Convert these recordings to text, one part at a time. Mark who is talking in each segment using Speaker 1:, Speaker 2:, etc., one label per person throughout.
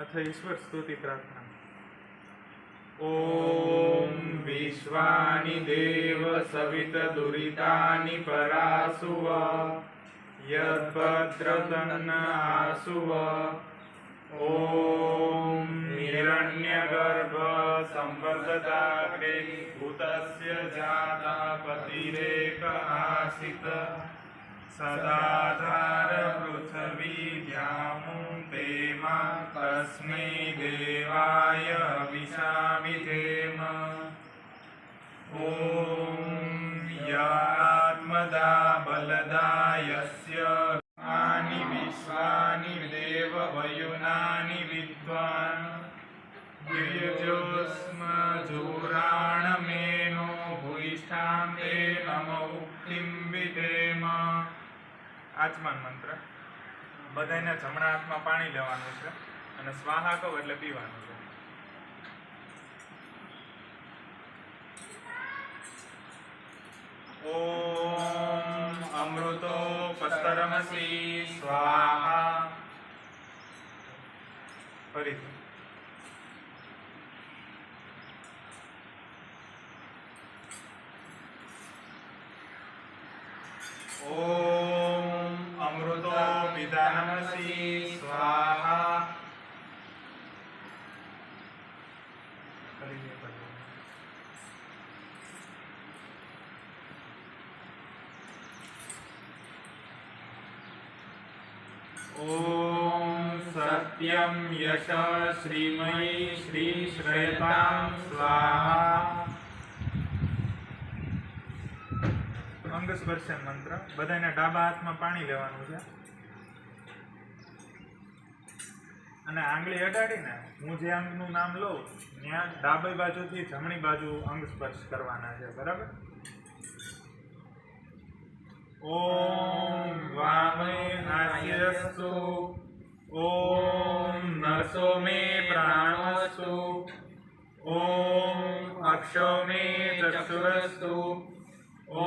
Speaker 1: अथ ईश्वर स्तुति प्रार्थना।
Speaker 2: ॐ विश्वानि देव सवितदुरितानि परासुव यद्भद्रतन्न आसुव। ॐ हिरण्यगर्भ संवर्धताग्रे भूतस्य जाता पतिरेक आसित सदाधार पृथ्वी व्यामुते मा तस्मै देवाय विशाविधेम। ॐ यात्मदा बलदा यस्य आनि विश्वानि देव वयुनानि विद्वान् युयुजोस्म जुराणमेनो भूयिष्ठां ते नमो उक्तिं विधेम।
Speaker 1: आचमन मंत्र बधाने जमणा हाथमां पाणी लेवानुं छे अने स्वाहा કહો એટલે પીવાનું છે।
Speaker 2: ॐ अमृतोपस्तरमसि स्वाहा।
Speaker 1: ફરીથી
Speaker 2: ॐ अमृतोपिधानमसि स्वाहा।
Speaker 1: ફરીથી એક વાર બોલો।
Speaker 2: ॐ सत्यं यश श्रीमयी श्रीश्रेतां स्वाहा।
Speaker 1: અંગ સ્પર્શન મંત્ર બધાને ડાબા હાથમાં પાણી લેવાનું છે અને આંગળી અડાડીને હું જે અંગનું નામ લઉં ત્યાં ડાબી બાજુથી જમણી બાજુ અંગ સ્પર્શ કરવાના છે, બરાબર?
Speaker 2: ॐ वामे हास्यस्तु ॐ नरसो मे प्राणोऽस्तु ॐ अक्षो मे चक्षुरस्तु ॐ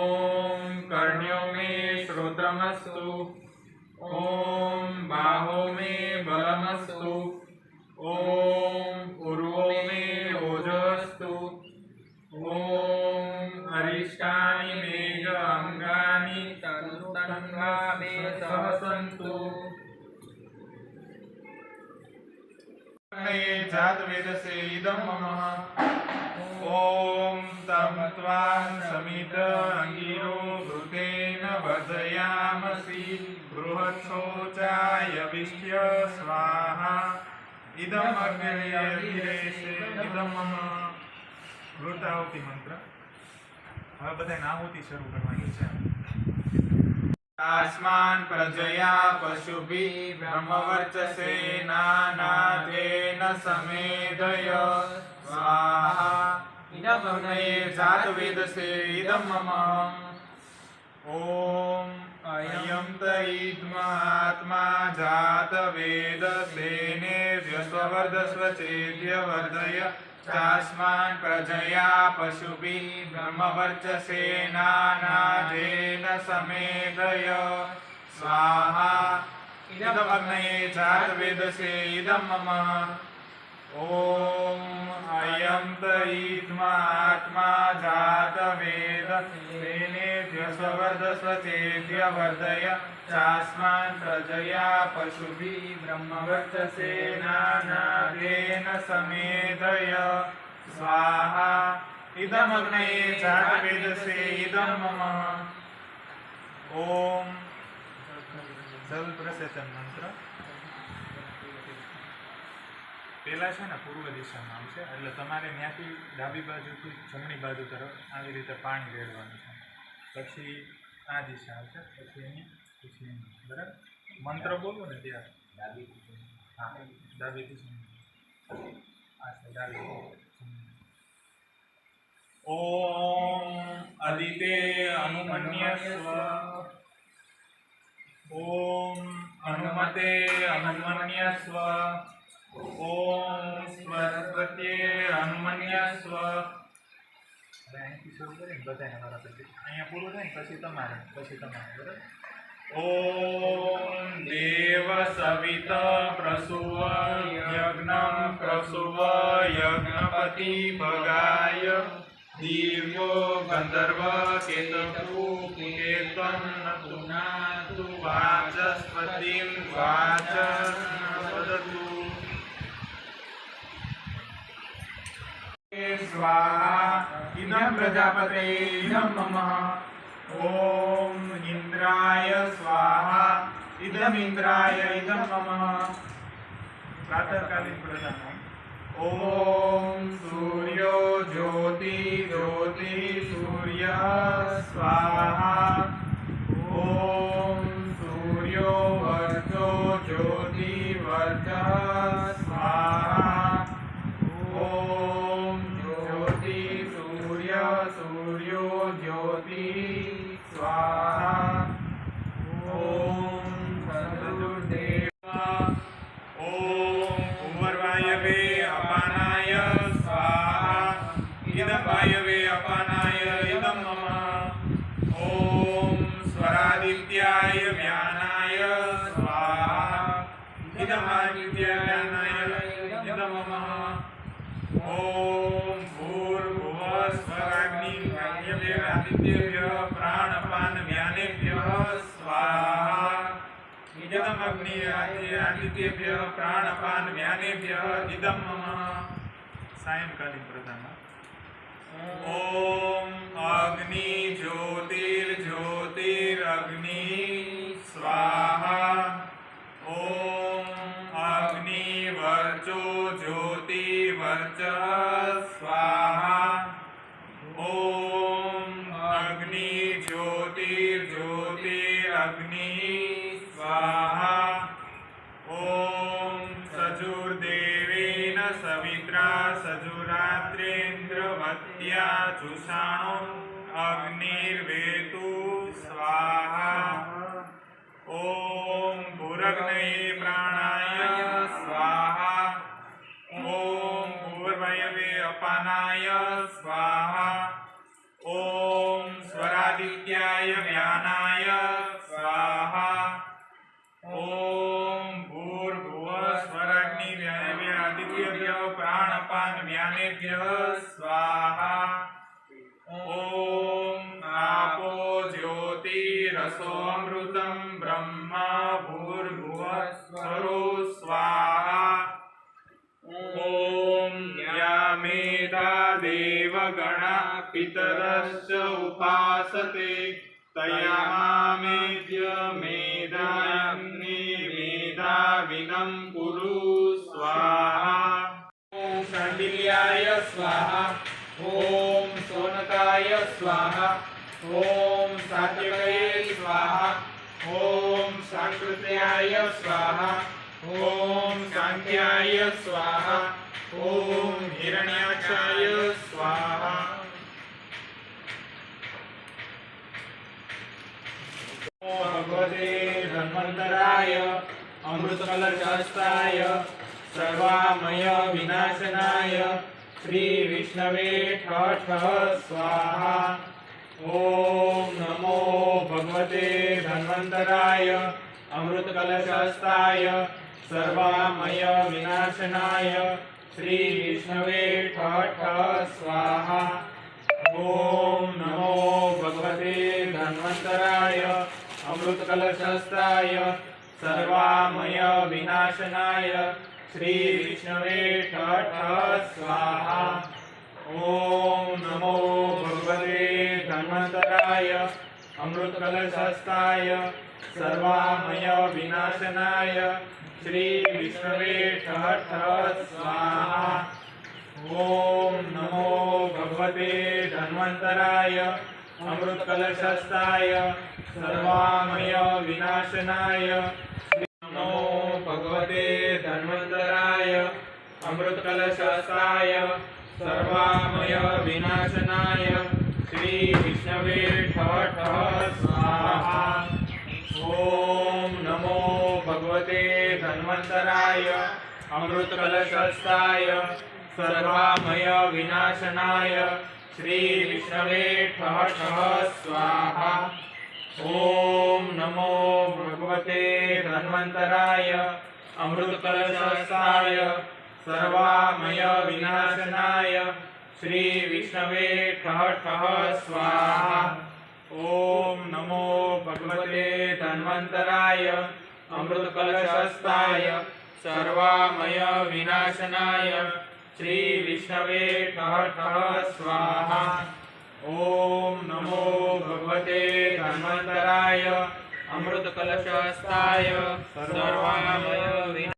Speaker 2: कर्ण्यो मे श्रोत्रमस्तु ॐ बाहो मे बलमस्तु ॐ उर्वो मे ओजोऽस्तु ॐ अरिष्टानि मेघ अंगानि तनुतन्वा मे सहसन्तु। जातवेदसे इदं मम ॐ तं त्वां समित अंगिरो घृतेन वर्धयामसि बृहच्छोचाय विष्य स्वाहा। इदम् अग्निरेशे इदं मम।
Speaker 1: વૃત આહુતિ મંત્ર હવે બધાને આહુતિ શરૂ કરવાની છે।
Speaker 2: आस्मान् प्रजया पशुभिः ब्रह्मवर्चसे नानादेन समेधय स्वाहा। इदमग्नये जातवेदसे इदं मम। ॐ अयं त इद्मात्मा जातवेदसेनेर्यस्ववर्धस्व चेद्यवर्धय चास्मान् प्रजया पशुभिः ब्रह्मवर्चसे नानादेन समेधय स्वाहा। इदमग्नये जातवेदसे इदं मम। ॐ अयं त इद्मात्मा जातवेदसेनेर्यस्ववर्धस्व चेद्यवर्धय चास्मान् प्रजया पशुभिः ब्रह्मवर्चसे नानादेन समेधय स्वाहा। इदमग्नये जातवेदसे इदं मम।
Speaker 1: ઓમ જલ પ્રસેચન મંત્ર પહેલા છે ને પૂર્વ દિશામાં આવશે એટલે તમારે ત્યાંથી ડાબી બાજુથી જમણી બાજુ તરફ આવી રીતે પાણી રેડવાનું છે, પછી આ દિશા આવશે, પછી અહીં, પછી અહીં, બરાબર? મંત્ર બોલો ને ત્યાં હા ડાબીથી જમણી, આ છે ડાબી જમણી।
Speaker 2: ॐ अदिते अनुमन्यस्व ॐ अनुमते अनुमन्यस्व ॐ स्वस्पत्ये अनुमन्यस्व।
Speaker 1: અહીંથી શરૂ કરીને બધાને મારા પછી અહીંયા પૂરું થાય ને પછી તમારે બરાબર?
Speaker 2: ॐ देव सवित प्रसूव यज्ञ प्रतिभगाय दिव्यो गन्धर्व केतु केतन्नतु नातु वाचस्पतिं वाचस्पदतु स्वाहा इदं प्रजापते इदं मम ॐ इन्द्राय स्वाहा इदमिन्द्राय इदं मम
Speaker 1: प्रातःकालीन प्रदान
Speaker 2: ॐ सूर्यो ज्योति ज्योति सूर्यः स्वाहा ॐ सूर्यो वर्चो ज्योति वर्चः स्वाहा ॐ ज्योति सूर्य सूर्यो ज्योति स्वाहा ॐ सदुर्देव
Speaker 1: वायवे अपानाय स्वाहा इदं वायवे अपानाय इदं मम ॐ स्वरादित्याय व्यानाय स्वाहा इदं आदित्याय इदं मम ॐ भूर्भुवः स्वराग्निः आदित्येभ्यः प्राणपान व्यानेभ्यः स्वाहा इदम् आदित्येभ्यः प्राणपान व्यानेभ्यः इदं मम सायंकालीन प्रदान ॐ अग्नि ज्योतिर्ज्योतिरग्नि स्वाहा ॐ अग्नि वर्चो ज्योति वर्चः स्वाहा ॐ अग्नि ज्योतिर्ज्योतिरग्नि स्वाहा ॐ सजुर्देवेन सवित्रा सजुरात्रेन्द्रवत्या जुषाणो अग्निर्वेतु स्वाहा ॐ भूरग्नये प्राणाय स्वाहा ॐ भूर्वायवे अपानाय स्वाहा ॐ स्वरादित्याय व्यानाय स्वाहा ॐ भूर्भुवः स्वराग्नि व्यायवे आदित्येभ्यः प्राणपान व्यानेभ्यः स्वाहा ॐ आपो ज्योतिरसोऽमृतं ब्रह्मा भूर्भुवः स्वरो स्वाहा ॐ यामेधा देवगणा पितरश्च उपासते तयामेद्य मेधाग्निमेधाविनं कुरु स्वाहा ॐ शाण्डिल्याय स्वाहा ॐ शौनकाय स्वाहा ॐ सात्यकये स्वाहा ॐ सांकृत्याय स्वाहा ॐ कान्त्याय स्वाहा ॐ हिरण्याक्षाय स्वाहा भगवते धन्वन्तराय अमृतकलशहस्ताय सर्वामय विनाशनाय श्री विष्णवे ठः ठः स्वाहा ॐ नमो भगवते धन्वन्तराय अमृतकलशहस्ताय सर्वामय विनाशनाय श्री विष्णवे ठः ठः स्वाहा ॐ नमो भगवते धन्वन्तराय अमृतकलशहस्ताय सर्वामय विनाशनाय श्री विष्णवे ठः ठः स्वाहा ॐ नमो भगवते धन्वन्तराय अमृतकलशहस्ताय सर्वामय विनाशनाय श्री विष्णवे ठः ठः स्वाहा ॐ नमो भगवते धन्वन्तराय अमृतकलशहस्ताय सर्वामय विनाशनाय नमो भगवते धन्वन्तराय अमृतकलशहस्ताय सर्वामय विनाशनाय श्री विष्णवे ठः ठः स्वाहा ॐ नमो भगवते धन्वन्तराय अमृतकलशहस्ताय सर्वामय विनाशनाय श्री विष्णवे ठः ठः स्वाहा ॐ नमो भगवते धन्वन्तराय अमृतकलशहस्ताय
Speaker 2: सर्वामय विनाशनाय श्री विष्णवे ठः ठः स्वाहा। ओम नमो भगवते धन्वन्तराय अमृतकलशस्थाय सर्वामय विनाशनाय श्री विष्णवे ठः ठः स्वाहा। ओम नमो भगवते धन्वन्तराय अमृतकलशस्थाय सर्वामय